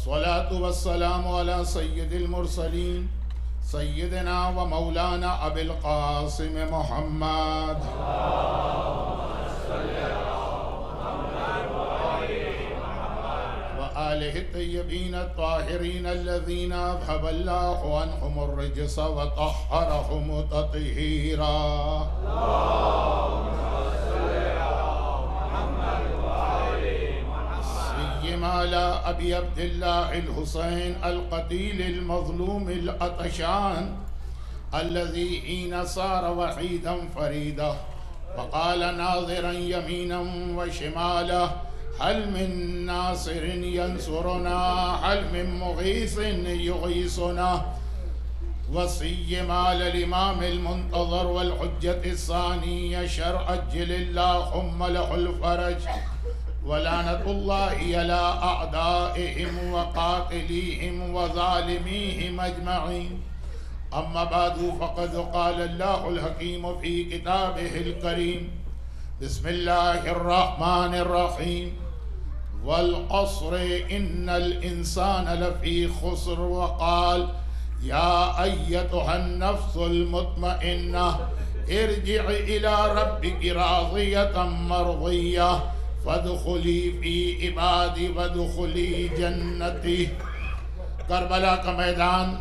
والصلاة والسلام على سيد المرسلين سيدنا ومولانا أبي القاسم محمد وآله الطيبين الطاهرين الذين أذهب الله عنهم الرجس وطهرهم تطهيرا. على أبي عبد الله الحسين القتيل المظلوم الأطشان الذي حين صار وحيدا فريدا وقال ناظرا يمينا وشمالا هل من ناصر ينصرنا هل من مغيث يغيثنا. وسيما للإمام المنتظر والحجة الثانية شرع أجل اللهم له الفرج ولعنة الله على أعدائهم وقاتليهم وظالميهم أجمعين. أما بعد فقد قال الله الحكيم في كتابه الكريم بسم الله الرحمن الرحيم والعصر إن الإنسان لفي خسر. وقال يا أيتها النفس المطمئنة ارجع إلى ربك راضية مرضية فادخلی فی عبادی وادخلی جنتی. کربلا کا میدان،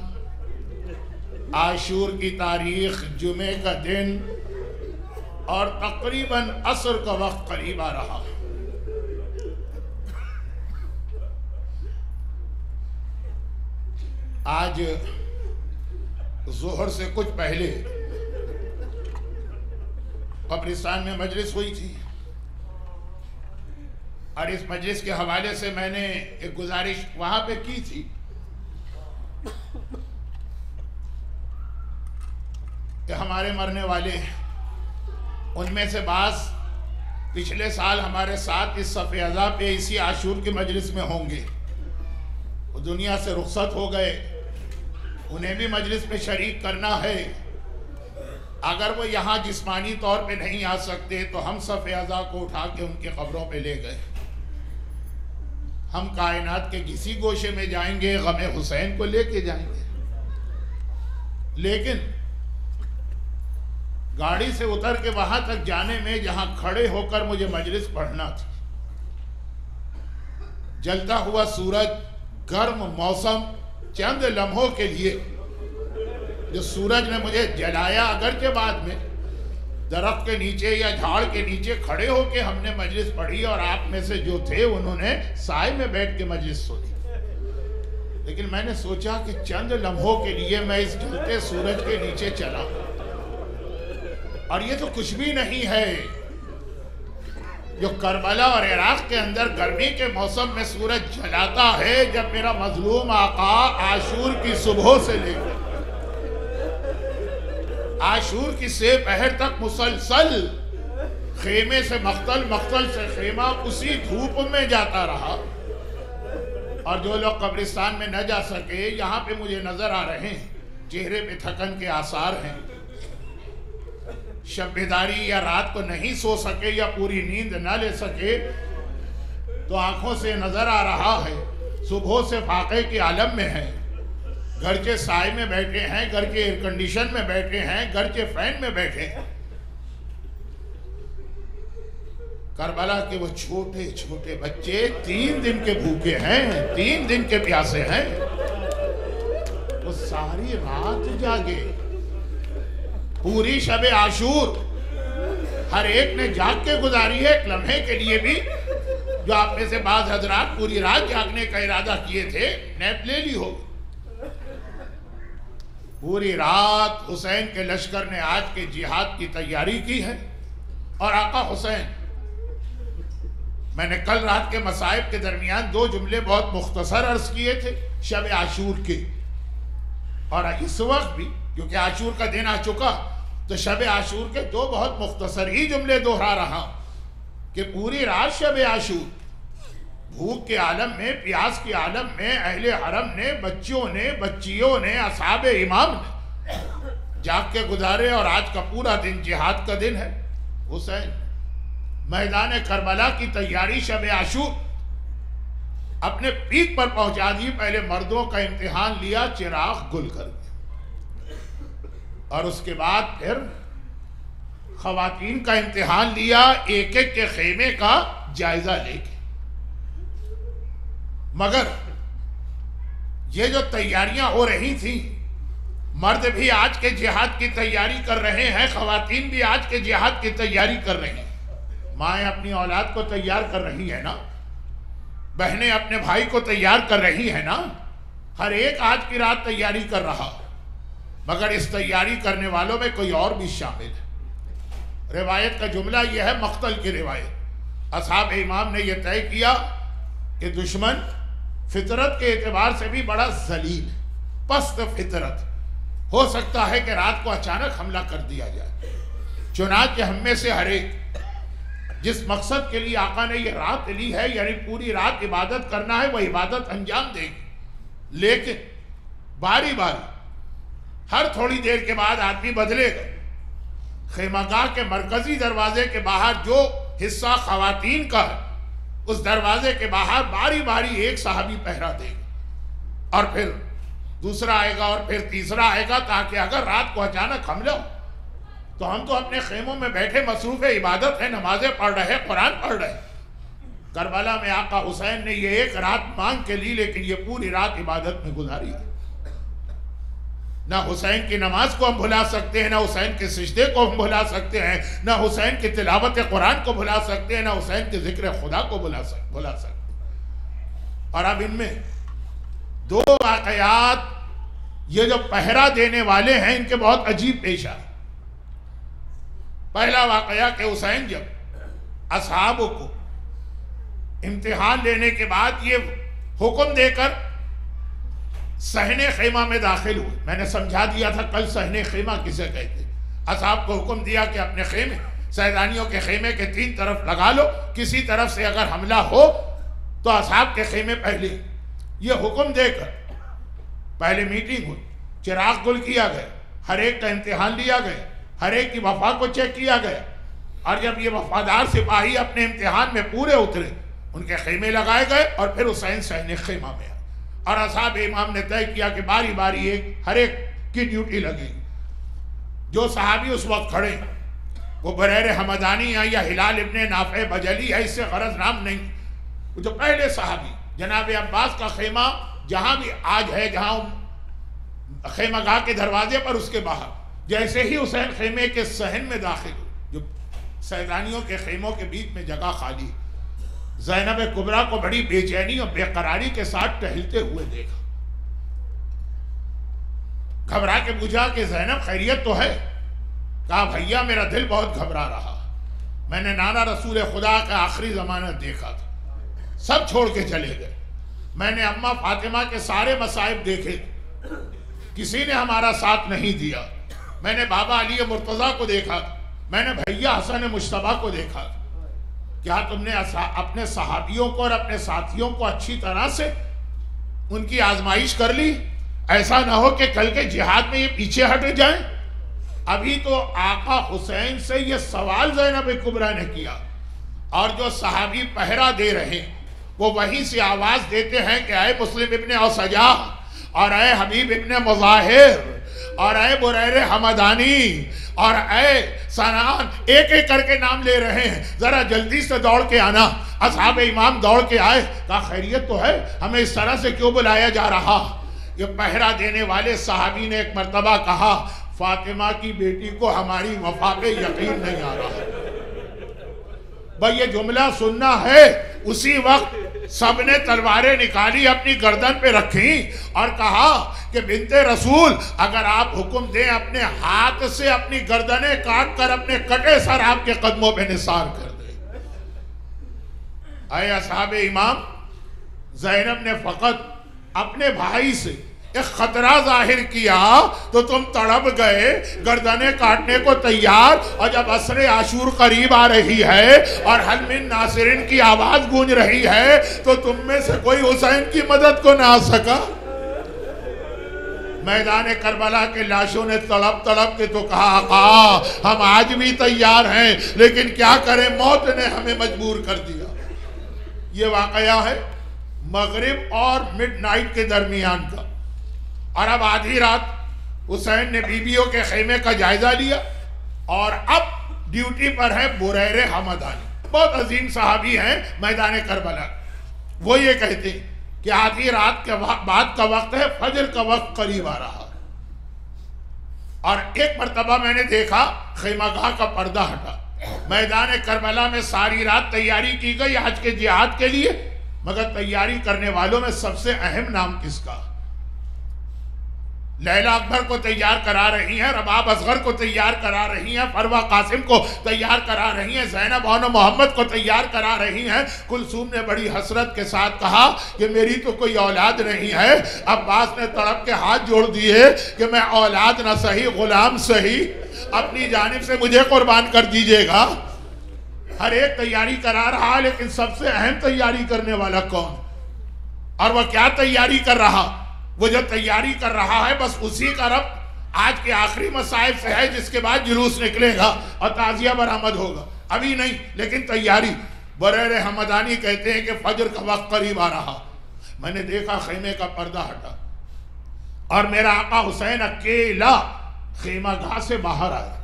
عاشور کی تاریخ، جمعے کا دن اور تقریباً عصر کا وقت قریب آ رہا. آج ظہر سے کچھ پہلے قبرستان میں مجلس ہوئی تھی اور اس مجلس کے حوالے سے میں نے ایک گزارش وہاں پہ کی تھی کہ ہمارے مرنے والے ان میں سے بعض پچھلے سال ہمارے ساتھ اس صف اعضاء پہ اسی عاشور کی مجلس میں ہوں گے. وہ دنیا سے رخصت ہو گئے، انہیں بھی مجلس میں شریک کرنا ہے. اگر وہ یہاں جسمانی طور پہ نہیں آ سکتے تو ہم صف اعضاء کو اٹھا کے ان کے قبروں پہ لے گئے. ہم کائنات کے کسی گوشے میں جائیں گے، غم حسین کو لے کے جائیں گے. لیکن گاڑی سے اتر کے وہاں تک جانے میں جہاں کھڑے ہو کر مجھے مجلس پڑھنا تھی، جلتا ہوا سورج، گرم موسم، چند لمحوں کے لیے جو سورج نے مجھے جلایا، اگرچہ بعد میں درخت کے نیچے یا جھاڑ کے نیچے کھڑے ہو کے ہم نے مجلس پڑھی اور آپ میں سے جو تھے انہوں نے سائے میں بیٹھ کے مجلس سنی. لیکن میں نے سوچا کہ چند لمحوں کے لیے میں اس جلتے سورج کے نیچے چلا، اور یہ تو کچھ بھی نہیں ہے جو کربلا اور عراق کے اندر گرمی کے موسم میں سورج جلاتا ہے جب میرا مظلوم آقا عاشور کی صبح سے لے کر عاشور کی سے پہر تک مسلسل خیمے سے مقتل، مقتل سے خیمہ اسی دھوپ میں جاتا رہا. اور جو لوگ قبرستان میں نہ جا سکے یہاں پہ مجھے نظر آ رہے ہیں، چہرے پہ تھکن کے آثار ہیں. شب بیداری یا رات کو نہیں سو سکے یا پوری نیند نہ لے سکے تو آنکھوں سے نظر آ رہا ہے صبح سے فاقے کی عالم میں ہے. گھر کے سائے میں بیٹھے ہیں، گھر کے ایئر کنڈیشن میں بیٹھے ہیں، گھر کے فین میں بیٹھے ہیں. کربلا کے وہ چھوٹے چھوٹے بچے 3 دن کے بھوکے ہیں، 3 دن کے پیاسے ہیں. وہ ساری رات جاگے، پوری شب عاشور ہر ایک نے جاگ کے گزاری ہے. ایک لمحے کے لیے بھی جو آپ میں سے بعض حضرات پوری رات جاگنے کا ارادہ کیے تھے نیپ لے لی ہو. پوری رات حسین کے لشکر نے آج کے جہاد کی تیاری کی ہے. اور آقا حسین، میں نے کل رات کے مصائب کے درمیان 2 جملے بہت مختصر عرض کیے تھے شب عاشور کے، اور اس وقت بھی کیونکہ عاشور کا دن آ چکا تو شب عاشور کے 2 بہت مختصر ہی جملے دہرا رہا کہ پوری رات شب عاشور بھوک کے عالم میں، پیاس کے عالم میں اہل حرم نے، بچوں نے، بچیوں نے، اصحاب امام نے جاگ کے گزارے. اور آج کا پورا دن جہاد کا دن ہے. حسین میدان کربلا کی تیاری شب عاشور، اپنے پیک پر پہنچا دی. پہلے مردوں کا امتحان لیا چراغ گل کر کے، اور اس کے بعد پھر خواتین کا امتحان لیا ایک ایک کے خیمے کا جائزہ لے کے. مگر یہ جو تیاریاں ہو رہی تھیں، مرد بھی آج کے جہاد کی تیاری کر رہے ہیں، خواتین بھی آج کے جہاد کی تیاری کر رہی ہیں. مائیں اپنی اولاد کو تیار کر رہی ہیں نا، بہنیں اپنے بھائی کو تیار کر رہی ہیں نا. ہر ایک آج کی رات تیاری کر رہا، مگر اس تیاری کرنے والوں میں کوئی اور بھی شامل ہے. روایت کا جملہ یہ ہے، مقتل کی روایت. اصحاب امام نے یہ طے کیا کہ دشمن فطرت کے اعتبار سے بھی بڑا ذلیل، پست فطرت، ہو سکتا ہے کہ رات کو اچانک حملہ کر دیا جائے. چنانچہ ہم میں سے ہر ایک جس مقصد کے لیے آقا نے یہ رات لی ہے، یعنی پوری رات عبادت کرنا ہے، وہ عبادت انجام دے گی. لیکن باری باری ہر تھوڑی دیر کے بعد آدمی بدلے گا. خیمہ گاہ کے مرکزی دروازے کے باہر جو حصہ خواتین کا ہے، اس دروازے کے باہر باری باری ایک صحابی پہرا دے گا، اور پھر دوسرا آئے گا، اور پھر تیسرا آئے گا، تاکہ اگر رات کو اچانک حملہ ہو تو ہم تو اپنے خیموں میں بیٹھے مصروف عبادت ہیں، نمازیں پڑھ رہے، قرآن پڑھ رہے. کربلا میں آقا حسین نے یہ ایک رات مانگ کے لی، لیکن یہ پوری رات عبادت میں گزاری ہے. نہ حسین کی نماز کو ہم بھلا سکتے ہیں، نہ حسین کے سجدے کو ہم بھلا سکتے ہیں، نہ حسین کی تلاوت قرآن کو بھلا سکتے ہیں، نہ حسین کے ذکر خدا کو بھلا سکتے ہیں. اور اب ان میں دو واقعات یہ جو پہرا دینے والے ہیں ان کے بہت عجیب پیش آئے. پہلا واقعہ کہ حسین جب اصحابوں کو امتحان لینے کے بعد یہ حکم دے کر صحن خیمہ میں داخل ہوئے. میں نے سمجھا دیا تھا کل صحن خیمہ کسے کہتے. اصحاب کو حکم دیا کہ اپنے خیمے سیدانیوں کے خیمے کے 3 طرف لگا لو، کسی طرف سے اگر حملہ ہو تو اصحاب کے خیمے پہلے. یہ حکم دے کر پہلے میٹنگ ہوئی، چراغ گل کیا گیا، ہر ایک کا امتحان لیا گیا، ہر ایک کی وفا کو چیک کیا گیا. اور جب یہ وفادار سپاہی اپنے امتحان میں پورے اترے، ان کے خیمے لگائے گئے، اور پھر حسین صحن خیمہ میں آئے. اور اصحاب امام نے طے کیا کہ باری باری ہر ایک کی ڈیوٹی لگے گی. جو صحابی اس وقت کھڑے، وہ بریر حمدانی ہے یا ہلال ابن نافع بجلی ہے، اس سے غرض نام نہیں. وہ جو پہلے صحابی جناب عباس کا خیمہ جہاں بھی آج ہے، جہاں خیمہ گاہ کے دروازے پر اس کے باہر، جیسے ہی حسین خیمے کے صحن میں داخل ہو، جو سیدانیوں کے خیموں کے بیچ میں جگہ خالی، زینب کبریٰ کو بڑی بے چینی اور بے قراری کے ساتھ ٹہلتے ہوئے دیکھا. گھبرا کے پوچھا کہ زینب خیریت تو ہے؟ کہا بھیا میرا دل بہت گھبرا رہا، میں نے نانا رسول خدا کا آخری زمانہ دیکھا تھا، سب چھوڑ کے چلے گئے. میں نے اماں فاطمہ کے سارے مصائب دیکھے، کسی نے ہمارا ساتھ نہیں دیا. میں نے بابا علی مرتضیٰ کو دیکھا، میں نے بھیا حسن مجتبیٰ کو دیکھا. کیا تم نے اپنے صحابیوں کو اور اپنے ساتھیوں کو اچھی طرح سے ان کی آزمائش کر لی؟ ایسا نہ ہو کہ کل کے جہاد میں یہ پیچھے ہٹ جائیں. ابھی تو آقا حسین سے یہ سوال زینب کبریٰ نے کیا، اور جو صحابی پہرا دے رہے ہیں وہ وہیں سے آواز دیتے ہیں کہ اے مسلم ابن اوسجا، اور اے حبیب ابن مظاہر، اور اے بریر حمدانی، اور اے سنان، ایک ایک کر کے نام لے رہے ہیں، ذرا جلدی سے دوڑ کے آنا. اصحاب امام دوڑ کے آئے، کہا خیریت تو ہے؟ ہمیں اس طرح سے کیوں بلایا جا رہا؟ یہ پہرا دینے والے صحابی نے ایک مرتبہ کہا فاطمہ کی بیٹی کو ہماری وفا پہ یقین نہیں آ رہا. بھئی یہ جملہ سننا ہے. اسی وقت سب نے تلواریں نکالی، اپنی گردن پہ رکھیں، اور کہا کہ بنت رسول اگر آپ حکم دیں اپنے ہاتھ سے اپنی گردنیں کاٹ کر اپنے کٹے سر آپ کے قدموں پہ نثار کر دیں. اے اصحاب امام، زینب نے فقط اپنے بھائی سے ایک خطرہ ظاہر کیا تو تم تڑپ گئے، گردنیں کاٹنے کو تیار. اور جب عصر عاشور قریب آ رہی ہے اور حل من ناصرین کی آواز گونج رہی ہے تو تم میں سے کوئی حسین کی مدد کو نہ آ سکا. میدان کربلا کے لاشوں نے تڑپ تڑپ کے تو کہا آقا ہم آج بھی تیار ہیں، لیکن کیا کریں موت نے ہمیں مجبور کر دیا. یہ واقعہ ہے مغرب اور مڈ نائٹ کے درمیان کا، اور اب آدھی رات حسین نے بیویوں کے خیمے کا جائزہ لیا، اور اب ڈیوٹی پر ہے بریر حمدانی، بہت عظیم صحابی ہیں میدان کربلا۔ وہ یہ کہتے ہیں کہ آدھی رات کے بعد کا وقت ہے، فجر کا وقت قریب آ رہا، اور ایک مرتبہ میں نے دیکھا خیمہ گاہ کا پردہ ہٹا، میدان کربلا میں ساری رات تیاری کی گئی حج کے جہاد کے لیے، مگر تیاری کرنے والوں میں سب سے اہم نام کس کا؟ لیلہ اکبر کو تیار کرا رہی ہیں، رباب اصغر کو تیار کرا رہی ہیں، فروہ قاسم کو تیار کرا رہی ہیں، زینب بانو محمد کو تیار کرا رہی ہیں۔ کلثوم نے بڑی حسرت کے ساتھ کہا کہ میری تو کوئی اولاد نہیں ہے۔ عباس نے تڑپ کے ہاتھ جوڑ دیے کہ میں اولاد نہ سہی غلام سہی، اپنی جانب سے مجھے قربان کر دیجئے گا۔ ہر ایک تیاری کرا رہا، لیکن سب سے اہم تیاری کرنے والا کون؟ اور وہ کیا تیاری کر رہا؟ وہ جو تیاری کر رہا ہے بس اسی کا ربط آج کے آخری مصائب سے ہے، جس کے بعد جلوس نکلے گا اور تعزیہ برآمد ہوگا، ابھی نہیں لیکن تیاری۔ بریر حمدانی کہتے ہیں کہ فجر کا وقت قریب آ رہا، میں نے دیکھا خیمے کا پردہ ہٹا اور میرا آقا حسین اکیلا خیمہ گاہ سے باہر آیا،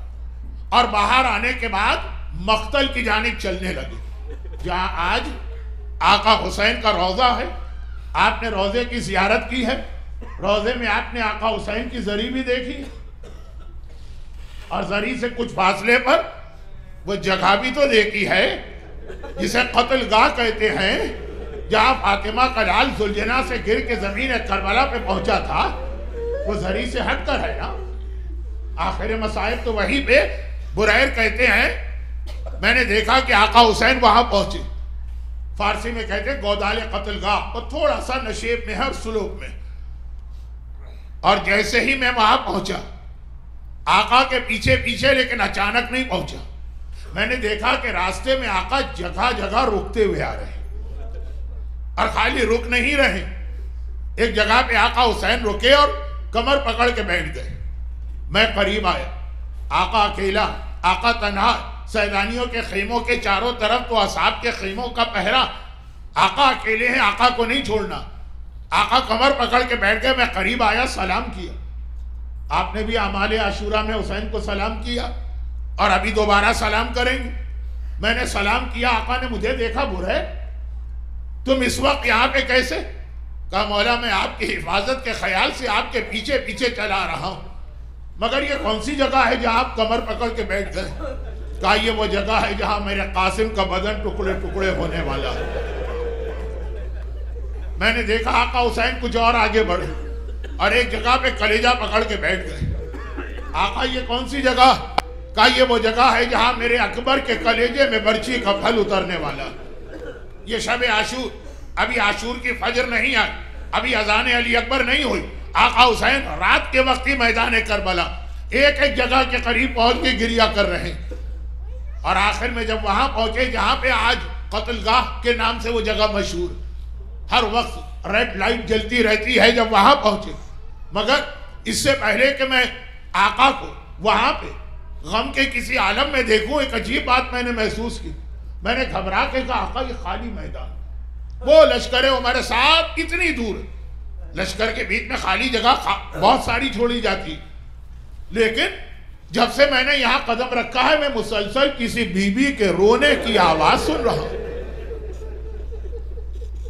اور باہر آنے کے بعد مقتل کی جانب چلنے لگے، جہاں آج آقا حسین کا روضہ ہے۔ آپ نے روضے کی زیارت کی ہے، روضے میں آپ نے آقا حسین کی زری بھی دیکھی، اور زری سے کچھ فاصلے پر وہ جگہ بھی تو دیکھی ہے جسے قتل گاہ کہتے ہیں، جہاں فاطمہ کا لال ذوالجناح سے گر کے زمین کربلا پہ پہنچا تھا، وہ زری سے ہٹ کر ہے نا۔ آخر مصائب تو وہیں پہ۔ بریر کہتے ہیں میں نے دیکھا کہ آقا حسین وہاں پہنچے، فارسی میں کہتے ہیں گودال قتل گاہ، اور تھوڑا سا نشیب میں ہے اور سلوک میں، اور جیسے ہی میں وہاں پہنچا آقا کے پیچھے پیچھے، لیکن اچانک نہیں پہنچا، میں نے دیکھا کہ راستے میں آقا جگہ جگہ رکتے ہوئے آ رہے ہیں، اور خالی رک نہیں رہے، ایک جگہ پہ آقا حسین رکے اور کمر پکڑ کے بیٹھ گئے۔ میں قریب آیا، آقا اکیلا، آقا تنہا، سیدانیوں کے خیموں کے چاروں طرف تو اصحاب کے خیموں کا پہرا، آقا اکیلے ہیں، آقا کو نہیں چھوڑنا۔ آقا کمر پکڑ کے بیٹھ گئے، میں قریب آیا، سلام کیا۔ آپ نے بھی اعمال عاشورہ میں حسین کو سلام کیا، اور ابھی دوبارہ سلام کریں گے۔ میں نے سلام کیا، آقا نے مجھے دیکھا، برے تم اس وقت یہاں پہ کیسے؟ کہا مولا میں آپ کی حفاظت کے خیال سے آپ کے پیچھے پیچھے چلا رہا ہوں، مگر یہ کون سی جگہ ہے جہاں آپ کمر پکڑ کے بیٹھ گئے؟ کہا یہ وہ جگہ ہے جہاں میرے قاسم کا بدن ٹکڑے ٹکڑے ہونے والا ہے۔ میں نے دیکھا آقا حسین کچھ اور آگے بڑھے اور ایک جگہ پہ کلیجہ پکڑ کے بیٹھ گئے۔ آقا یہ کون سی جگہ؟ کہا یہ وہ جگہ ہے جہاں میرے اکبر کے کلیجے میں برچی کا پھل اترنے والا۔ یہ شب عاشور، ابھی عاشور کی فجر نہیں آئی، ابھی اذان علی اکبر نہیں ہوئی، آقا حسین رات کے وقت ہی میدان کربلا ایک ایک جگہ کے قریب پہنچ کے گریہ کر رہے ہیں، اور آخر میں جب وہاں پہنچے جہاں پہ آج قتل گاہ کے نام سے وہ جگہ مشہور، ہر وقت ریڈ لائٹ جلتی رہتی ہے، جب وہاں پہنچے، مگر اس سے پہلے کہ میں آقا کو وہاں پہ غم کے کسی عالم میں دیکھوں، ایک عجیب بات میں نے محسوس کی۔ میں نے گھبرا کے کہا آقا یہ خالی میدان، وہ لشکر عمر صاحب کتنی دور ہے، لشکر کے بیچ میں خالی جگہ بہت ساری چھوڑی جاتی، لیکن جب سے میں نے یہاں قدم رکھا ہے میں مسلسل کسی بی بی کے رونے کی آواز سن رہا ہوں۔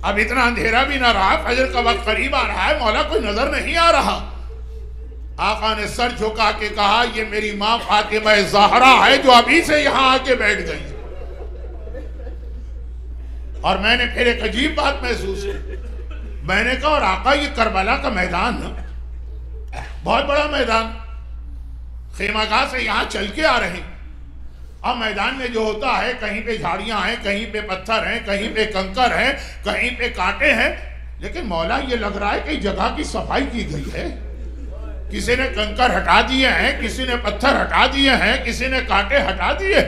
اب اتنا اندھیرا بھی نہ رہا، فجر کا وقت قریب آ رہا ہے، مولا کوئی نظر نہیں آ رہا۔ آقا نے سر جھکا کے کہا یہ میری ماں فاطمہ زہرا ہے جو ابھی سے یہاں آ کے بیٹھ گئی۔ اور میں نے پھر ایک عجیب بات محسوس کی، میں نے کہا اور آقا یہ کربلا کا میدان ہے، بہت بڑا میدان، خیمہ گاہ سے یہاں چل کے آ رہے ہیں، اور میدان میں جو ہوتا ہے کہیں پہ جھاڑیاں ہیں، کہیں پہ پتھر ہیں، کہیں پہ کنکر ہیں، کہیں پہ کانٹے ہیں، لیکن مولا یہ لگ رہا ہے کہ جگہ کی صفائی کی گئی ہے، کسی نے کنکر ہٹا دیے ہیں، کسی نے پتھر ہٹا دیے ہیں، کسی نے کانٹے ہٹا دیے۔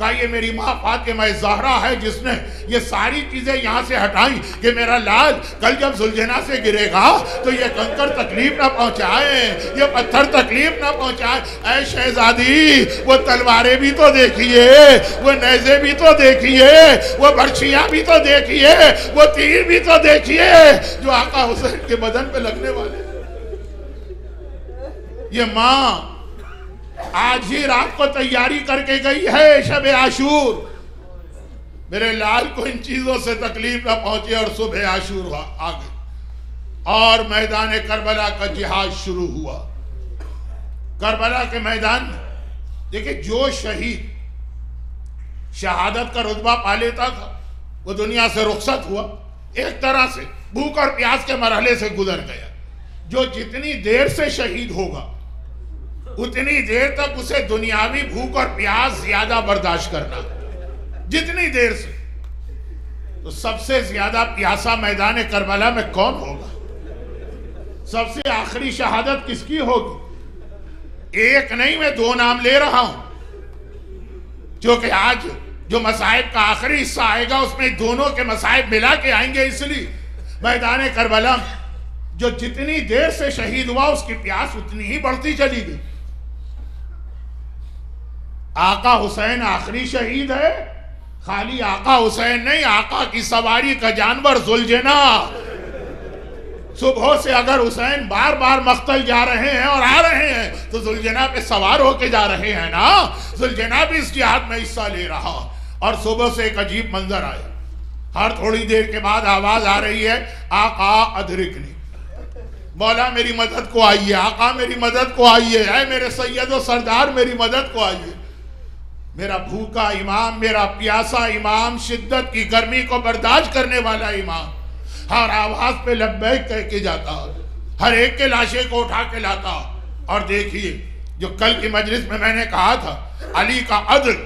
کہا یہ میری ماں فاطمہ زہرا ہے جس نے یہ ساری چیزیں یہاں سے ہٹائیں کہ میرا لال کل جب ذوالجناح سے گرے گا تو یہ کنکر تکلیف نہ پہنچائیں، یہ پتھر تکلیف نہ پہنچائیں۔ اے شہزادی وہ تلواریں بھی تو دیکھیے، وہ نیزے بھی تو دیکھیے، وہ برچھیاں بھی تو دیکھیے، وہ تیر بھی تو دیکھیے جو آقا حسین کے بدن پہ لگنے والے۔ یہ ماں آج ہی رات کو تیاری کر کے گئی ہے شب عاشور، میرے لال کو ان چیزوں سے تکلیف نہ پہنچے، اور صبح عاشور آ گئی اور میدان کربلا کا جہاد شروع ہوا۔ کربلا کے میدان میں دیکھیں جو شہید شہادت کا رتبہ پا لیتا تھا وہ دنیا سے رخصت ہوا، ایک طرح سے بھوک اور پیاس کے مرحلے سے گزر گیا۔ جو جتنی دیر سے شہید ہوگا اتنی دیر تک اسے دنیاوی بھوک اور پیاس زیادہ برداشت کرنا، جتنی دیر سے۔ تو سب سے زیادہ پیاسا میدان کربلا میں کون ہوگا؟ سب سے آخری شہادت کس کی ہوگی؟ ایک نہیں، میں دو نام لے رہا ہوں، کیونکہ آج جو مصائب کا آخری حصہ آئے گا اس میں دونوں کے مصائب ملا کے آئیں گے۔ اس لیے میدان کربلا جو جتنی دیر سے شہید ہوا اس کی پیاس اتنی ہی بڑھتی چلی گئی۔ آقا حسین آخری شہید ہے، خالی آقا حسین نہیں، آقا کی سواری کا جانور ذوالجناح۔ صبح سے اگر حسین بار بار مقتل جا رہے ہیں اور آ رہے ہیں تو ذوالجناح پہ سوار ہو کے جا رہے ہیں نا، ذوالجناح بھی اس جہاد میں حصہ لے رہا۔ اور صبح سے ایک عجیب منظر آیا، ہر تھوڑی دیر کے بعد آواز آ رہی ہے، آقا ادرکنی، مولا میری مدد کو آئیے، آقا میری مدد کو آئیے، اے میرے سید و سردار میری مدد کو آئیے۔ میرا بھوکا امام، میرا پیاسا امام، شدت کی گرمی کو برداشت کرنے والا امام، ہر آواز پہ لبیک کہہ کے جاتا، ہر ایک کے لاشے کو اٹھا کے لاتا۔ اور دیکھیے جو کل کی مجلس میں میں نے کہا تھا علی کا عدل،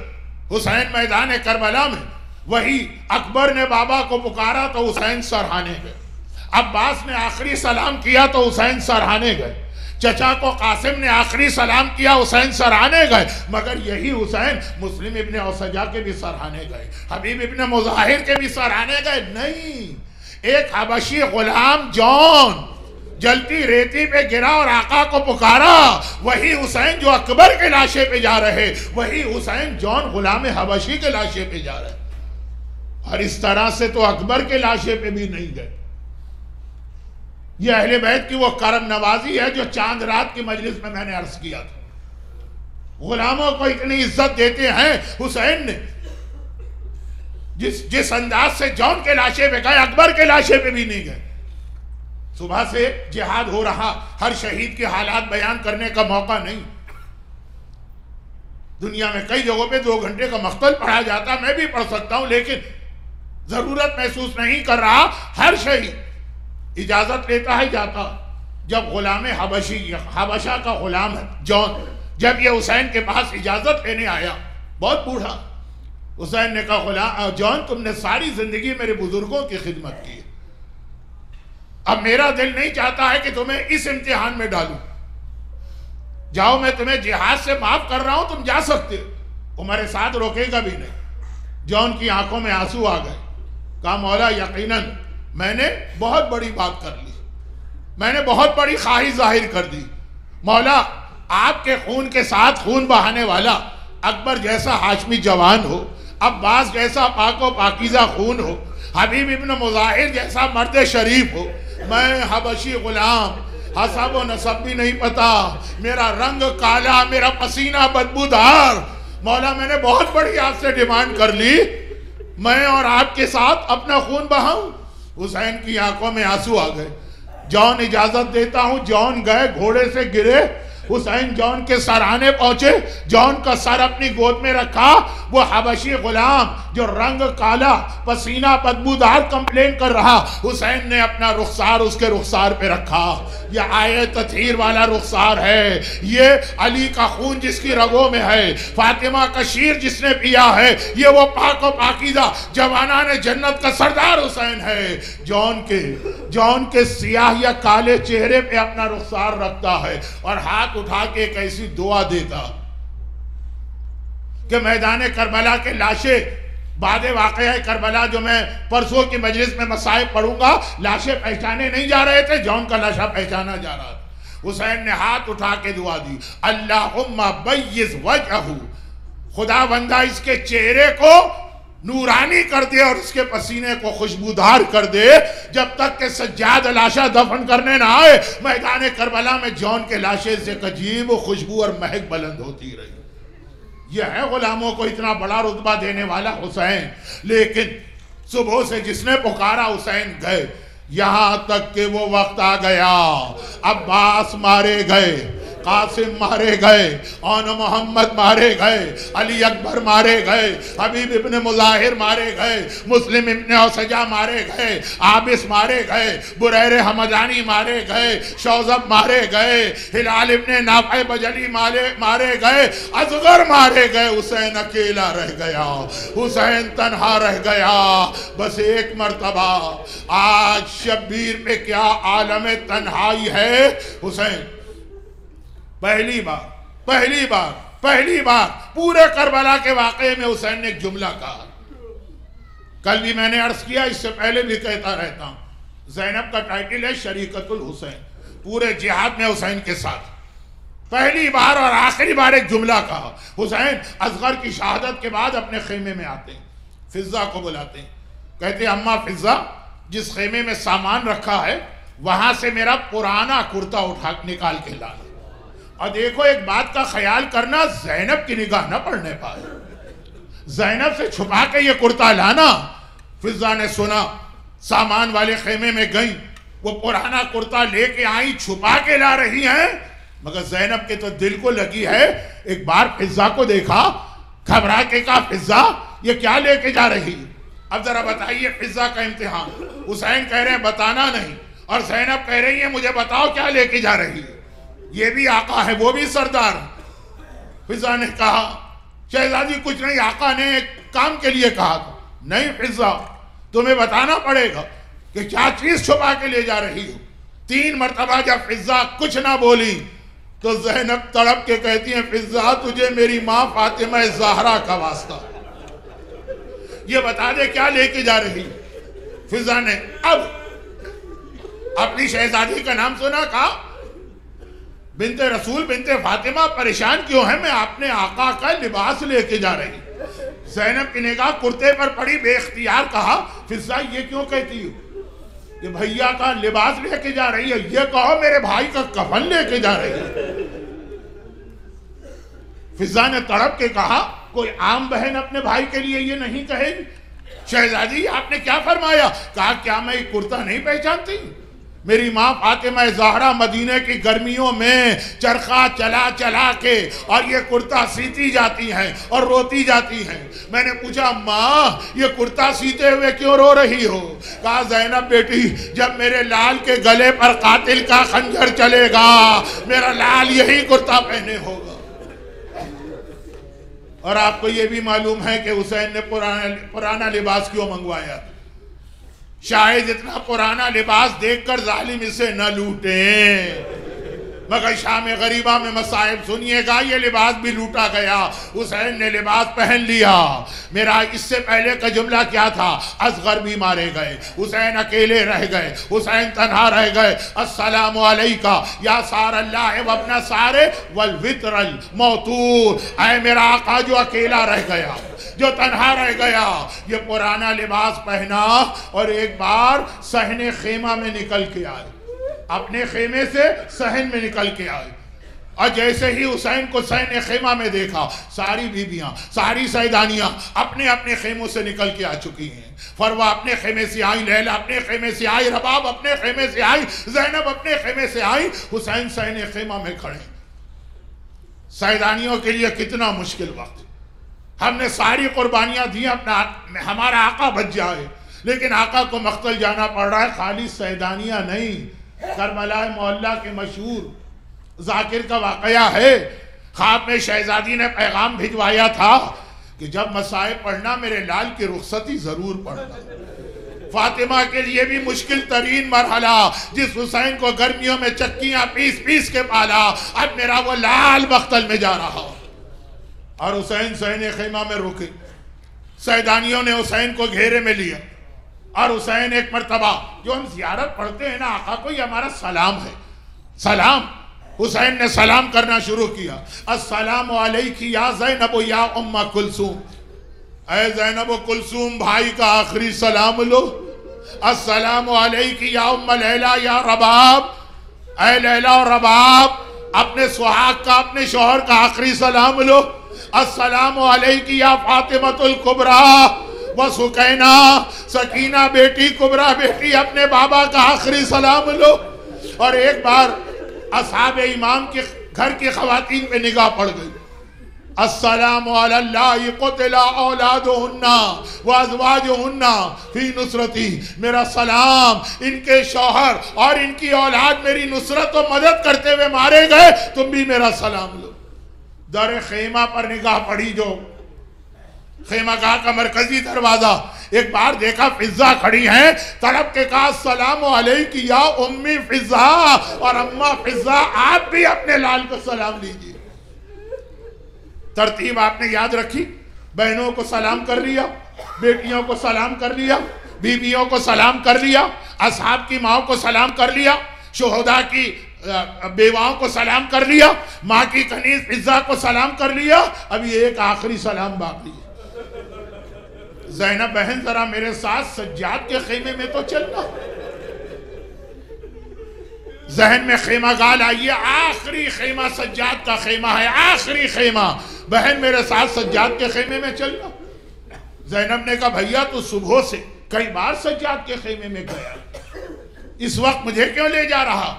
حسین میدان کربلا میں وہی اکبر نے بابا کو پکارا تو حسین سرہانے گئے، عباس نے آخری سلام کیا تو حسین سرہانے گئے، چچا کو قاسم نے آخری سلام کیا حسین سرہانے گئے، مگر یہی حسین مسلم ابن اوسجا کے بھی سرہانے گئے، حبیب ابن مظاہر کے بھی سرہانے گئے۔ نہیں، ایک حبشی غلام جون جلتی ریتی پہ گرا اور آقا کو پکارا، وہی حسین جو اکبر کے لاشے پہ جا رہے، وہی حسین جون غلام حبشی کے لاشے پہ جا رہے۔ اور اس طرح سے تو اکبر کے لاشے پہ بھی نہیں گئے۔ یہ اہل بیت کی وہ کرم نوازی ہے جو چاند رات کی مجلس میں نے عرض کیا تھا۔ غلاموں کو اتنی عزت دیتے ہیں، حسین نے جس انداز سے جون کے لاشے پہ گئے اکبر کے لاشے پہ بھی نہیں گئے۔ صبح سے جہاد ہو رہا، ہر شہید کے حالات بیان کرنے کا موقع نہیں۔ دنیا میں کئی جگہوں پہ 2 گھنٹے کا مقتل پڑھا جاتا، میں بھی پڑھ سکتا ہوں، لیکن ضرورت محسوس نہیں کر رہا۔ ہر شہید اجازت لیتا ہے جاتا۔ جب غلام حبشہ کا غلام ہے جون، جب یہ حسین کے پاس اجازت لینے آیا، بہت بوڑھا، حسین نے کہا غلام جون تم نے ساری زندگی میرے بزرگوں کی خدمت کی، اب میرا دل نہیں چاہتا ہے کہ تمہیں اس امتحان میں ڈالوں، جاؤ میں تمہیں جہاد سے معاف کر رہا ہوں، تم جا سکتے ہو۔ عمر سعد روکے گا بھی نہیں۔ جون کی آنکھوں میں آنسو آ گئے، کہا مولا یقیناً میں نے بہت بڑی بات کر لی، میں نے بہت بڑی خواہش ظاہر کر دی۔ مولا آپ کے خون کے ساتھ خون بہانے والا اکبر جیسا ہاشمی جوان ہو، عباس جیسا پاک و پاکیزہ خون ہو، حبیب ابن مظاہر جیسا مرد شریف ہو، میں حبشی غلام، حسب و نسب بھی نہیں پتا، میرا رنگ کالا، میرا پسینہ بدبودار، مولا میں نے بہت بڑی آپ سے ڈیمانڈ کر لی، میں اور آپ کے ساتھ اپنا خون بہاؤں۔ حسین کی آنکھوں میں آنسو آ گئے۔ جون اجازت دیتا ہوں، جون گئے، گھوڑے سے گرے، حسین جون کے سرانے پہنچے، جون کا سر اپنی گود میں رکھا، وہ حبشی غلام جو رنگ کالا پسینہ بدبودار کمپلین کر رہا، حسین نے اپنا رخسار اس کے رخسار پہ رکھا۔ یہ آئے تطہیر والا رخسار ہے، یہ علی کا خون جس کی رگوں میں ہے، فاطمہ کا شیر جس نے پیا ہے، یہ وہ پاک و پاکیزہ جوانان جنت کا سردار حسین ہے۔ جون کے سیاہ یا کالے چہرے پہ اپنا رخسار رکھتا ہے اور ہاتھ اٹھا کے ایک ایسی دعا دیتا، کہ میدان کربلا کے لاشیں بعد واقعہ کربلا جو میں پرسوں کی مجلس میں مصائب پڑھوں گا، لاشیں پہچانے نہیں جا رہے تھے، جون کا لاشا پہچانا جا رہا تھا۔ حسین نے ہاتھ اٹھا کے دعا دی، اللہم بیض وجہہ، خدا بندہ اس کے چہرے کو نورانی کر دے اور اس کے پسینے کو خوشبودار کر دے، جب تک کہ سجاد لاشا دفن کرنے نہ آئے میدان کربلا میں جون کے لاشے سے عجیب خوشبو اور مہک بلند ہوتی رہی۔ یہ ہے غلاموں کو اتنا بڑا رتبہ دینے والا حسین، لیکن صبح سے جس نے پکارا حسین گئے، یہاں تک کہ وہ وقت آ گیا، عباس مارے گئے، قاسم مارے گئے، اون محمد مارے گئے، علی اکبر مارے گئے، حبیب ابن مظاہر مارے گئے، مسلم ابن اوسجہ مارے گئے، عابس مارے گئے، بریر حمدانی مارے گئے، شوزب مارے گئے، ہلال ابن نافع بجلی مارے گئے، اصغر مارے گئے، حسین اکیلا رہ گیا، حسین تنہا رہ گیا۔ بس ایک مرتبہ آج شبیر پہ کیا عالم تنہائی ہے۔ حسین پہلی بار پورے کربلا کے واقعے میں حسین نے ایک جملہ کہا، کل بھی میں نے عرض کیا، اس سے پہلے بھی کہتا رہتا ہوں، زینب کا ٹائٹل ہے شریکت الحسین، پورے جہاد میں حسین کے ساتھ۔ پہلی بار اور آخری بار ایک جملہ کہا۔ حسین اصغر کی شہادت کے بعد اپنے خیمے میں آتے ہیں، فضہ کو بلاتے ہیں، کہتے ہیں اماں فضہ، جس خیمے میں سامان رکھا ہے وہاں سے میرا پرانا کرتا اٹھا نکال کے لانا، اور دیکھو ایک بات کا خیال کرنا، زینب کی نگاہ نہ پڑنے پائے، زینب سے چھپا کے یہ کرتا لانا۔ فضہ نے سنا، سامان والے خیمے میں گئیں، وہ پرانا کرتا لے کے آئیں، چھپا کے لا رہی ہیں، مگر زینب کے تو دل کو لگی ہے۔ ایک بار فضہ کو دیکھا، گھبرا کے کہا فضہ یہ کیا لے کے جا رہی؟ اب ذرا بتائیے فضہ کا امتحان، حسین کہہ رہے ہیں بتانا نہیں، اور زینب کہہ رہی ہے مجھے بتاؤ کیا لے کے جا رہی ہے، یہ بھی آقا ہے وہ بھی سردار۔ فضہ نے کہا شہزادی کچھ نہیں، آقا نے ایک کام کے لیے کہا تھا۔ نہیں فضہ تمہیں بتانا پڑے گا کہ کیا چیز چھپا کے لے جا رہی ہو۔ 3 مرتبہ جب فضہ کچھ نہ بولی تو زینب تڑپ کے کہتی ہیں فضہ تجھے میری ماں فاطمہ زہرا کا واسطہ، یہ بتا دے کیا لے کے جا رہی۔ فضہ نے اب اپنی شہزادی کا نام سنا، کہا بنت رسول بنت فاطمہ پریشان کیوں ہے، میں اپنے آقا کا لباس لے کے جا رہی۔ زینب کی نگاہ کرتے پر پڑی، بے اختیار کہا فضہ یہ کیوں کہتی ہو کہ بھیا کا لباس لے کے جا رہی ہے، یہ کہو میرے بھائی کا کفن لے کے جا رہی ہے۔ فضہ نے تڑپ کے کہا کوئی عام بہن اپنے بھائی کے لیے یہ نہیں کہے گی۔ شہزادی آپ نے کیا فرمایا؟ کہا کیا میں یہ کرتا نہیں پہچانتی؟ میری ماں فاطمہ زہرا مدینہ کی گرمیوں میں چرخہ چلا چلا کے اور یہ کرتا سیتی جاتی ہیں اور روتی جاتی ہیں۔ میں نے پوچھا ماں یہ کرتا سیتے ہوئے کیوں رو رہی ہو؟ کہا زینب بیٹی جب میرے لال کے گلے پر قاتل کا خنجر چلے گا میرا لال یہی کرتا پہنے ہوگا۔ اور آپ کو یہ بھی معلوم ہے کہ حسین نے پرانا لباس کیوں منگوایا؟ شاید اتنا پرانا لباس دیکھ کر ظالم اسے نہ لوٹیں، مگر شام غریبہ میں مصائب سنیے گا، یہ لباس بھی لوٹا گیا۔ حسین نے لباس پہن لیا۔ میرا اس سے پہلے کا جملہ کیا تھا؟ اصغر بھی مارے گئے، حسین اکیلے رہ گئے، حسین تنہا رہ گئے۔ السلام علیکہ یا سار اللہ وابن سار والوتر الموتور، اے میرا آقا جو اکیلا رہ گیا، جو تنہا رہ گیا، یہ پرانا لباس پہنا اور ایک بار صحن خیمہ میں نکل کے آئے، اپنے خیمے سے صحن میں نکل کے آئے۔ اور جیسے ہی حسین کو صحن خیمہ میں دیکھا، ساری بیبیاں ساری سیدانیاں اپنے اپنے خیموں سے نکل کے آ چکی ہیں۔ فروہ اپنے خیمے سے آئی، لیلا اپنے خیمے سے آئی، رباب اپنے خیمے سے آئی، زینب اپنے خیمے سے آئی، حسین صحن خیمہ میں کھڑے۔ سیدانیوں کے لیے کتنا مشکل وقت، ہم نے ساری قربانیاں دی اپنا ہمارا آقا بچ جائے، لیکن آقا کو مقتل جانا پڑ رہا ہے۔ خالی سیدانیاں نہیں، کربلا معلیٰ کے مشہور ذاکر کا واقعہ ہے۔ خواب میں شہزادی نے پیغام بھجوایا تھا کہ جب مصائب پڑھنا میرے لال کی رخصتی ضرور پڑھنا۔ فاطمہ کے لیے بھی مشکل ترین مرحلہ، جس حسین کو گرمیوں میں چکیاں پیس پیس کے پالا، اب میرا وہ لال مقتل میں جا رہا۔ اور حسین سہن خیمہ میں رکے. سیدانیوں نے حسین کو گھیرے میں لیا اور حسین ایک مرتبہ، جو ہم زیارت پڑھتے ہیں نا آقا کو، یہ ہمارا سلام ہے، سلام. حسین نے سلام کرنا شروع کیا. السلام علیک یا زینب یا ام کلثوم. اے زینب و کلثوم بھائی کا آخری سلام لو. السلام علیک یا ام لیلہ یا رباب. اے لیلہ و رباب، اپنے سہاگ کا، اپنے شوہر کا آخری سلام لو. السلام علیک یا فاطمۃ الکبریٰ و سکینہ. سکینہ بیٹی، کبریٰ بیٹی، اپنے بابا کا آخری سلام لو. اور ایک بار اصحاب امام کے گھر کی خواتین پہ نگاہ پڑ گئی. السلام علی اللہ قتل اولادہن وازواجہن فی نصرتی. میرا سلام، ان کے شوہر اور ان کی اولاد میری نصرت و مدد کرتے ہوئے مارے گئے، تم بھی میرا سلام لو. در خیمہ پر نگاہ پڑی، جو خیمہ گاہ کا مرکزی دروازہ، ایک بار دیکھا فضہ کھڑی ہیں. طلب کے کہا السلام علیک یا امی فضہ، اور اماں فضہ آپ بھی اپنے لال کو سلام لیجئے. ترتیب آپ نے یاد رکھی. بہنوں کو سلام کر لیا، بیٹیوں کو سلام کر لیا، بیویوں کو سلام کر لیا، اصحاب کی ماں کو سلام کر لیا، شہداء کی بیواؤں کو سلام کر لیا، ماں کی کنیز فضہ کو سلام کر لیا. اب یہ ایک آخری سلام باقی ہے. زینب بہن ذرا میرے ساتھ سجاد کے خیمے میں تو چلنا. ذہن میں خیمہ گال آئیے، آخری خیمہ سجاد کا خیمہ ہے، آخری خیمہ. بہن میرے ساتھ سجاد کے خیمے میں چلنا. زینب نے کہا بھیا تو صبح سے کئی بار سجاد کے خیمے میں گیا، اس وقت مجھے کیوں لے جا رہا؟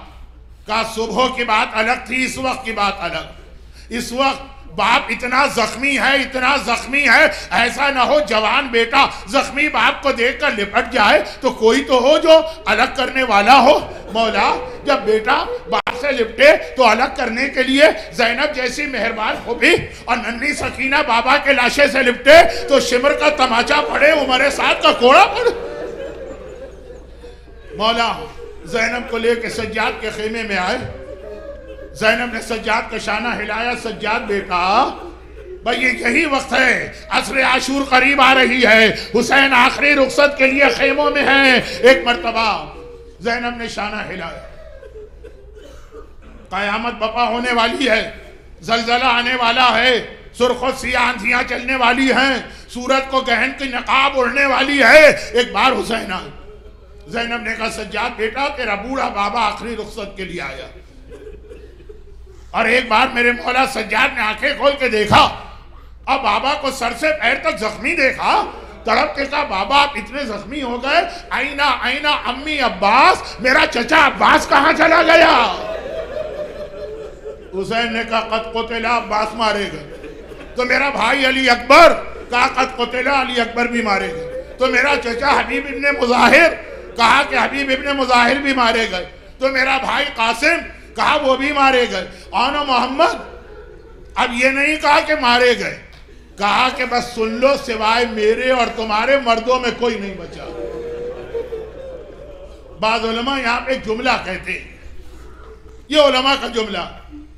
کہا صبح کی بات الگ تھی، اس وقت کی بات الگ. اس وقت باپ اتنا زخمی ہے، اتنا زخمی ہے، ایسا نہ ہو جوان بیٹا زخمی باپ کو دیکھ کر لپٹ جائے، تو کوئی تو ہو جو الگ کرنے والا ہو. مولا جب بیٹا باپ سے لپٹے تو الگ کرنے کے لیے زینب جیسی مہربان پھوپھی اور ننھی سکینہ بابا کے لاشے سے لپٹے تو شمر کا تماچا پڑے، عمر سعد کا کوڑا پڑے. مولا زینب کو لے کے سجاد کے خیمے میں آئے. زینب نے سجاد کا شانہ ہلایا. سجاد بیٹا، بھئی یہی وقت ہے، عصر عاشور قریب آ رہی ہے، حسین آخری رخصت کے لیے خیموں میں ہیں. ایک مرتبہ زینب نے شانہ ہلایا. قیامت بپا ہونے والی ہے، زلزلہ آنے والا ہے، سرخ و سیاہ آندھیاں چلنے والی ہیں، سورج کو گہن کی نقاب اڑنے والی ہے. ایک بار حسین آئے. زینب نے کہا سجاد بیٹا تیرا بوڑھا بابا آخری رخصت کے لیے آیا. اور ایک بار میرے مولا سجاد نے آنکھیں کھول کے دیکھا اور بابا کو سر سے پیر تک زخمی دیکھا. تڑپ کے کہا بابا آپ اتنے زخمی ہو گئے، آئینہ امی عباس، میرا چچا عباس کہاں چلا گیا؟ حسین نے کہا قد قتل عباس مارے گئے. تو میرا بھائی علی اکبر، کہا قد قتل علی اکبر بھی مارے گئے. تو میرا چچا حبیب ابن مظاہر، کہا کہ حبیب ابن مظاہر بھی مارے گئے. تو میرا بھائی قاسم، کہا وہ بھی مارے گئے. آن محمد، اب یہ نہیں کہا کہ مارے گئے، کہا کہ بس سن لو سوائے میرے اور تمہارے مردوں میں کوئی نہیں بچا. بعض علماء یہاں پہ ایک جملہ کہتے ہیں، یہ علماء کا جملہ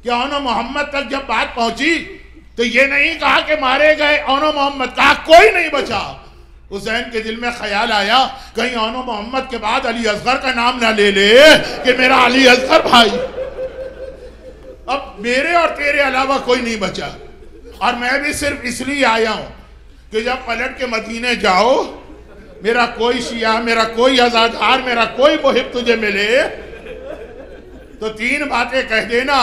کہ آن محمد تک جب بات پہنچی تو یہ نہیں کہا کہ مارے گئے آن محمد، کہا کوئی نہیں بچا. حسین کے دل میں خیال آیا کہیں آن محمد کے بعد علی اصغر کا نام نہ لے لے کہ میرا علی اصغر بھائی، اب میرے اور تیرے علاوہ کوئی نہیں بچا. اور میں بھی صرف اس لیے آیا ہوں کہ جب پلٹ کے مدینے جاؤ، میرا کوئی شیعہ، میرا کوئی عزادار، میرا کوئی محب تجھے ملے تو تین باتیں کہہ دینا.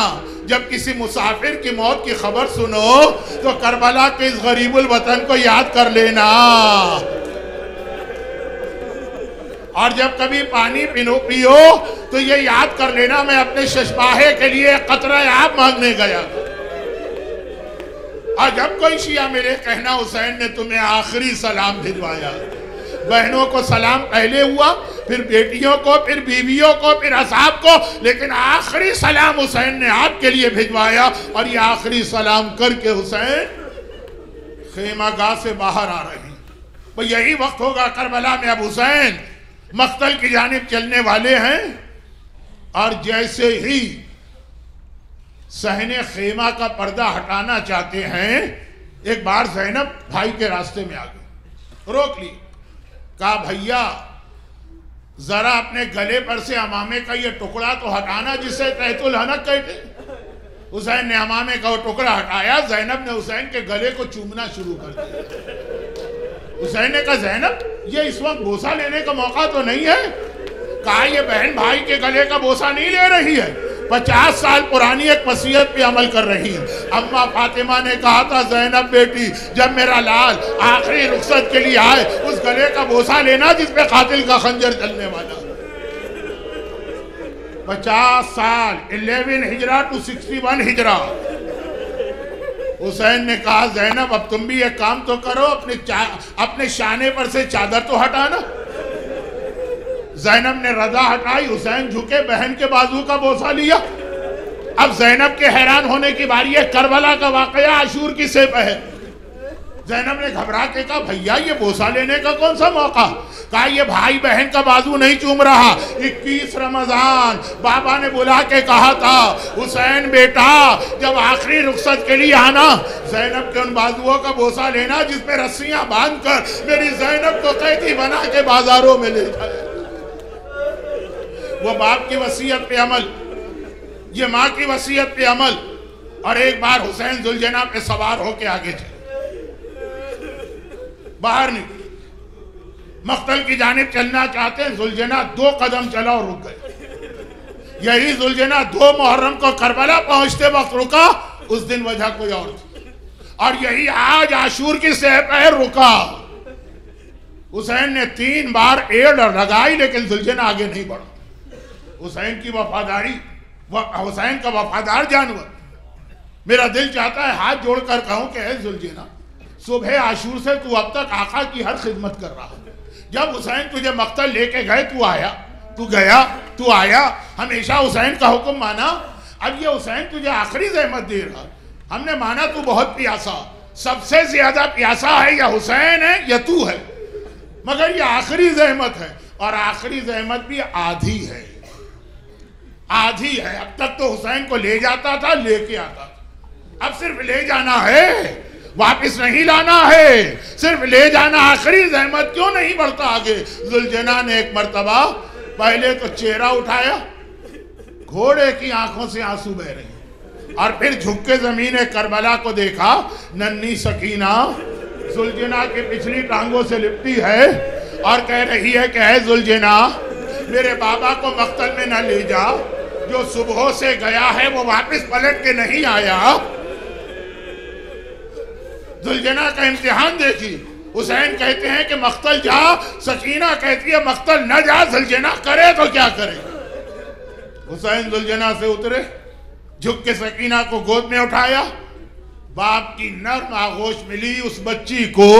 جب کسی مسافر کی موت کی خبر سنو تو کربلا کے اس غریب الوطن کو یاد کر لینا. اور جب کبھی پانی پیو تو یہ یاد کر لینا میں اپنے ششباہے کے لیے قطرہ آب مانگنے گیا. اور جب کوئی شیعہ ملے کہنا حسین نے تمہیں آخری سلام بھجوایا. بہنوں کو سلام پہلے ہوا، پھر بیٹیوں کو، پھر بیویوں کو، پھر اصحاب کو، لیکن آخری سلام حسین نے آپ کے لیے بھجوایا. اور یہ آخری سلام کر کے حسین خیمہ گاہ سے باہر آ رہے ہیں. یہی وقت ہوگا کربلا میں اب حسین مقتل کی جانب چلنے والے ہیں. اور جیسے ہی صحن خیمہ کا پردہ ہٹانا چاہتے ہیں ایک بار زینب بھائی کے راستے میں آ گئی، روک لی، کہا بھیا ذرا اپنے گلے پر سے امامے کا یہ ٹکڑا تو ہٹانا جسے تحت الحنک کہتے۔ حسین نے امامے کا وہ ٹکڑا ہٹایا، زینب نے حسین کے گلے کو چومنا شروع کر دیا۔ حسین نے کہا زینب یہ اس وقت بوسہ لینے کا موقع تو نہیں ہے؟ کہا یہ بہن بھائی کے گلے کا بوسہ نہیں لے رہی ہے، 50 سال پرانی ایک وصیت پہ عمل کر رہی ہے۔ اماں فاطمہ نے کہا تھا زینب بیٹی جب میرا لال آخری رخصت کے لیے آئے اس گلے کا بوسہ لینا جس پہ قاتل کا خنجر چلنے والا۔ 50 سال 11 ہجرہ to 61 ہجرہ۔ حسین نے کہا زینب اب تم بھی ایک کام تو کرو، اپنے شانے پر سے چادر تو ہٹانا۔ زینب نے رضا ہٹائی، حسین جھکے بہن کے بازو کا بوسہ لیا۔ اب زینب کے حیران ہونے کی باری ہے، کربلا کا واقعہ عاشور کی سیب ہے۔ زینب نے گھبرا کے کہا بھیا یہ بوسہ لینے کا کون سا موقع؟ کہا یہ بھائی بہن کا بازو نہیں چوم رہا، 21 رمضان بابا نے بلا کے کہا تھا حسین بیٹا جب آخری رخصت کے لیے آنا زینب کے ان بازوؤں کا بوسہ لینا جس پہ رسیاں باندھ کر میری زینب کو قیدی بنا کے بازاروں میں لے جائے۔ وہ باپ کی وصیت پہ عمل، یہ ماں کی وصیت پہ عمل۔ اور ایک بار حسین ذوالجناح پہ سوار ہو کے آگے چلے، باہر نکلے، مقتل کی جانب چلنا چاہتے ہیں، ذوالجناح 2 قدم چلا اور رک گئے۔ یہی ذوالجناح 2 محرم کو کربلا پہنچتے وقت رکا، اس دن وجہ کوئی اور تھی، اور یہی آج عاشور کی سہ پہ رکا۔ حسین نے 3 بار ایڑ لگائی لیکن ذوالجناح آگے نہیں بڑھا۔ حسین کی وفاداری، حسین کا وفادار جانور، میرا دل چاہتا ہے ہاتھ جوڑ کر کہوں کہ اے ذوالجناح صبح عاشور سے تو اب تک آقا کی ہر خدمت کر رہا ہے، جب حسین تجھے مقتل لے کے گئے تو آیا، تو گیا، تو آیا، ہمیشہ حسین کا حکم مانا، اب یہ حسین تجھے آخری زحمت دے رہا، ہم نے مانا تو بہت پیاسا، سب سے زیادہ پیاسا ہے یا حسین ہے یا تو ہے، مگر یہ آخری زحمت ہے، اور آخری زحمت بھی آدھی ہے، آدھی ہے۔ اب تک تو حسین کو لے جاتا تھا، لے کے آتا تھا، اب صرف لے جانا ہے، واپس نہیں لانا ہے، صرف لے جانا۔ آخری زحمت کیوں نہیں بڑھتا آگے؟ ذوالجناح نے ایک مرتبہ پہلے تو چہرہ اٹھایا، گھوڑے کی آنکھوں سے آنسو بہ رہے، اور پھر جھک کے زمین کربلا کو دیکھا، ننھی سکینہ ذوالجناح کی پچھلی ٹانگوں سے لپٹی ہے اور کہہ رہی ہے کہ اے ذوالجناح میرے بابا کو مقتل میں نہ لے جا، جو صبح سے گیا ہے وہ واپس پلٹ کے نہیں آیا۔ ذوالجناح کا امتحان دیکھی، حسین کہتے ہیں کہ مقتل جا، سکینہ کہتی ہے مقتل نہ جا، ذوالجناح کرے تو کیا کرے؟ حسین ذوالجناح سے اترے، جھک کے سکینہ کو گود میں اٹھایا، باپ کی نرم آغوش ملی اس بچی کو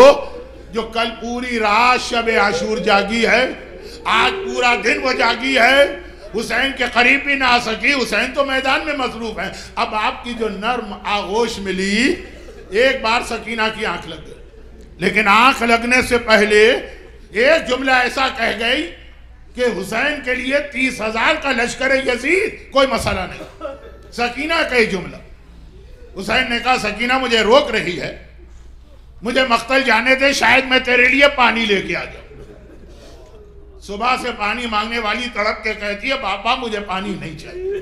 جو کل پوری رات شب عاشور جاگی ہے، آج پورا دن وہ جاگی ہے، حسین کے قریب بھی نہ آ سکی، حسین تو میدان میں مصروف ہے، اب آپ کی جو نرم آغوش ملی، ایک بار سکینہ کی آنکھ لگ گئی، لیکن آنکھ لگنے سے پہلے ایک جملہ ایسا کہہ گئی کہ حسین کے لیے 30,000 کا لشکر یزید کوئی مسئلہ نہیں۔ سکینہ کا یہ جملہ، حسین نے کہا سکینہ مجھے روک رہی ہے، مجھے مقتل جانے دے، شاید میں تیرے لیے پانی لے کے آ جاؤں۔ صبح سے پانی مانگنے والی تڑپ کے کہتی ہے بابا مجھے پانی نہیں چاہیے،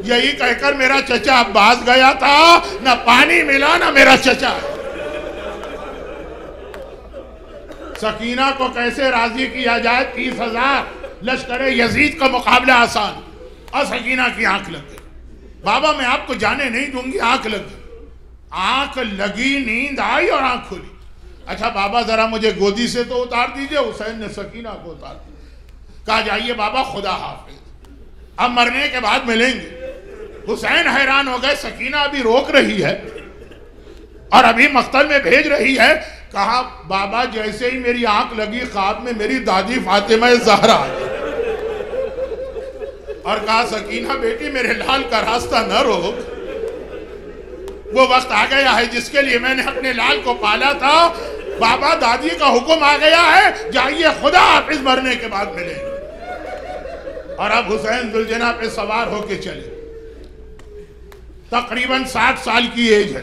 یہی کہہ کر میرا چچا عباس گیا تھا، نہ پانی ملا نہ میرا چچا۔ سکینہ کو کیسے راضی کیا جائے؟ 30,000 لشکر یزید کا مقابلہ آسان، اور سکینہ کی آنکھ لگ گئی، بابا میں آپ کو جانے نہیں دوں گی، آنکھ لگ گئی، آنکھ لگی، نیند آئی اور آنکھ کھلی۔ اچھا بابا ذرا مجھے گودی سے تو اتار دیجئے، حسین نے سکینہ کو اتار دیا، کہا جائیے بابا خدا حافظ، اب مرنے کے بعد ملیں گے۔ حسین حیران ہو گئے، سکینہ ابھی روک رہی ہے اور ابھی مقتل میں بھیج رہی ہے، کہا بابا جیسے ہی میری آنکھ لگی خواب میں میری دادی فاطمہ زہرا آئی، اور کہا سکینہ بیٹی میرے لال کا راستہ نہ روک، وہ وقت آ گیا ہے جس کے لیے میں نے اپنے لال کو پالا تھا، بابا دادی کا حکم آ گیا ہے، جائیے خدا حافظ، مرنے کے بعد ملیں گے۔ اور اب حسین ذوالجناح پہ سوار ہو کے چلے، تقریباً 60 سال کی ایج ہے،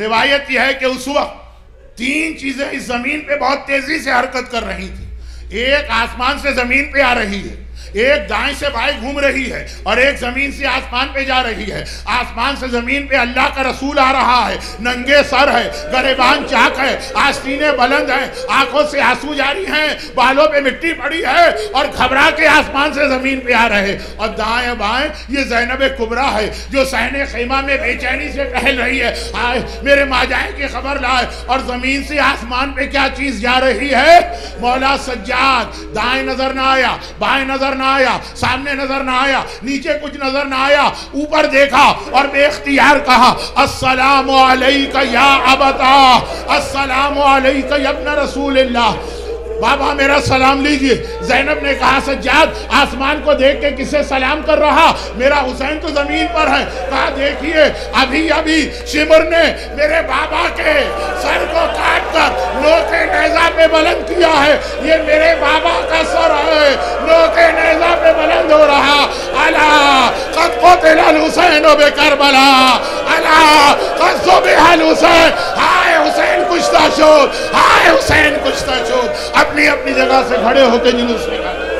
روایت یہ ہے کہ اس وقت تین چیزیں اس زمین پہ بہت تیزی سے حرکت کر رہی تھی. ایک آسمان سے زمین پہ آ رہی ہے, ایک دائیں سے بائیں گھوم رہی ہے, اور ایک زمین سے آسمان پہ جا رہی ہے. آسمان سے زمین پہ اللہ کا رسول آ رہا ہے, ننگے سر ہے, گریبان چاک ہے, آستینیں بلند ہیں, آنکھوں سے آنسو جاری ہیں, بالوں پہ مٹی پڑی ہے, اور گھبرا کے آسمان سے زمین پہ آ رہے. اور دائیں بائیں یہ زینب کبریٰ ہے جو صحن خیمہ میں بے چینی سے ٹہل رہی ہے, آئے میرے ماجائے کی خبر لائے. اور زمین سے آسمان پہ کیا چیز جا رہی ہے؟ مولا سجاد. دائیں نظر نہ آیا, بائیں نظر نہ آیا, سامنے نظر نہ آیا, نیچے کچھ نظر نہ آیا, اوپر دیکھا اور بے اختیار کہا السلام علیکہ یا ابتا, السلام علیکہ یا ابن رسول اللہ. بابا میرا سلام لیجئے. زینب نے کہا سجاد آسمان کو دیکھ کے کسے سلام کر رہا؟ میرا حسین تو زمین پر ہے. کہا دیکھیے ابھی شمر نے میرے بابا کے سر کو کاٹ کر نوکے نیزہ پہ بلند کیا ہے. یہ میرے بابا کا سر ہے, نوکے نیزہ پہ بلند ہو رہا. الا قد قتل الحسین بکربلا, الا قد ذبح الحسین. ہائے حسین کشتہ شد, ہائے حسین کشتہ شد. اپنی اپنی جگہ سے کھڑے ہو کے جلوس نکالے.